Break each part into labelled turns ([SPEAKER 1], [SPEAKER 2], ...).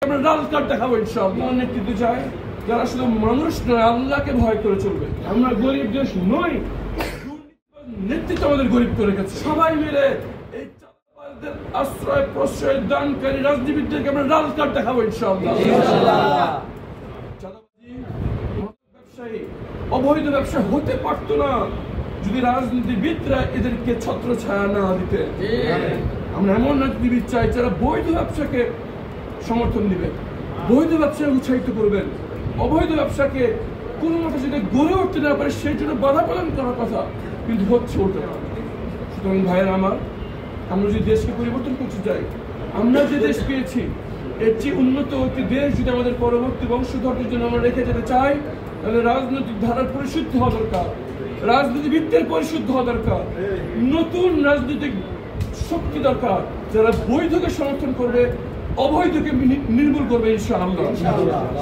[SPEAKER 1] আমরা লাল কার্ড দেখাবো ইনশাআল্লাহ। নেতৃত্ব চাই যারা শুধু মানুষ নয়, আল্লাহকে ভয় করে চলবে। আমরা গরিব দেশ নই, নেতৃত্ব আমাদের গরিব করে গেছে। সবাই মিলে এই চাঁদাবাজদের আশ্রয় প্রশ্রয় দানকারী রাজনীতিবিদদেরকে আমরা লাল কার্ড দেখাবো ইনশাআল্লাহ। চাঁদাবাজি, ব্যবসায়ী, অবৈধ ব্যবসা হতে পারতো না যদি রাজনীতিবিদরা এদেরকে ছত্র ছায়া না দিতে। আমরা এমন রাজনীতিবিদ চাই যারা বৈধ ব্যবসাকে সমর্থন দিবেন, বৈধ ব্যবসায় উৎসাহিত করবেন, অবৈধ ব্যবসাকে কোনো মতে যদি গড়ে উঠতে না পারে সেই জন্য বাধা প্রদান করার কথা, কিন্তু হচ্ছে ওটা। সুতরাং ভাইয়েরা আমার, আমরা যদি দেশকে পরিবর্তন করতে চাই, আমরা যে দেশ পেয়েছি এর চেয়ে উন্নত একটি দেশ যদি আমাদের পরবর্তী বংশধরদের জন্য আমরা রেখে যেতে চাই, তাহলে রাজনৈতিক ধারার পরিশুদ্ধ হওয়া দরকার, রাজনীতিবিদদের পরিশুদ্ধ হওয়া দরকার, নতুন রাজনৈতিক শক্তি দরকার যারা বৈধকে সমর্থন করবে, অবৈধকে নির্মূল করবে ইনশাআল্লাহ।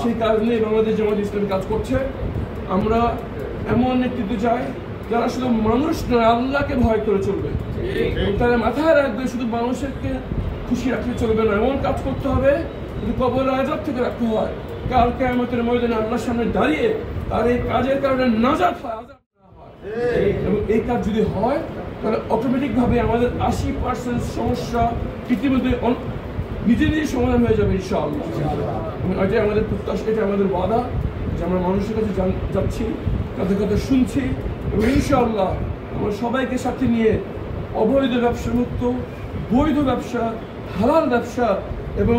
[SPEAKER 1] সেই কাজ নিয়ে বাংলাদেশ জামায়াত ইসলামী কাজ করছে। আমরা এমন নেতৃত্ব চাই যারা শুধু মানুষ নয়, আল্লাহকে ভয় করে চলবে। তারা মাথায় রাখবে শুধু মানুষকে খুশি রাখতে চলবে না, এমন কাজ করতে হবে যদি কবর আযাব থেকে রাখতে হয়, কাল কিয়ামতের ময়দানে আল্লাহর সামনে দাঁড়িয়ে তার এই কাজের কারণে নাজাত হয়, আযাব না হয়। এবং এই কাজ যদি হয় তাহলে অটোমেটিক ভাবে আমাদের 80% সমস্যা ইতিমধ্যে নিজে নিজে সমাধান হয়ে যাবে ইনশাআল্লাহ। এটাই আমাদের প্রত্যাশা, এটা আমাদের ওয়াদা যে আমরা মানুষের কাছে যাচ্ছি, তাদের কথা শুনছি এবং ইনশাআল্লাহ আমরা সবাইকে সাথে নিয়ে অবৈধ ব্যবসা মুক্ত, বৈধ ব্যবসা, হালাল ব্যবসা এবং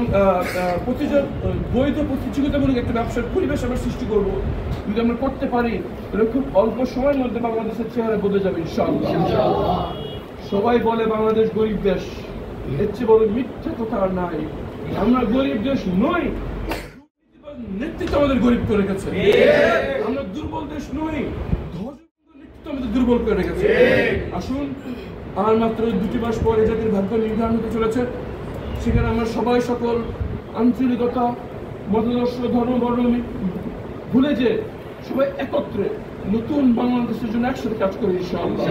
[SPEAKER 1] বৈধ প্রতিযোগিতামূলক একটা ব্যবসার পরিবেশ আমরা সৃষ্টি করবো। যদি আমরা করতে পারি তাহলে খুব অল্প সময়ের মধ্যে বাংলাদেশের চেহারা বদলে যাবে ইনশাআল্লাহ। সবাই বলে বাংলাদেশ গরিব দেশ, এর চেয়ে বড় মিথ্যা কথা আর নাই। আমরা গরিব দেশ নই, নেতৃত্ব আমাদের গরিব করে গেছে। আমরা দুর্বল দেশ নই, নেতৃত্ব আমাদের দুর্বল করে গেছে। আসুন, আর মাত্র 2 মাস পরে জাতির ভাগ্য নির্ধারণ হতে চলেছে। সেখানে আমরা সবাই সকল আঞ্চলিকতা, মতাদর্শ, ধর্ম, বর্ণ ভুলে যে সবাই একত্রে নতুন বাংলাদেশের জন্য একসাথে কাজ করি ইনশাআল্লাহ।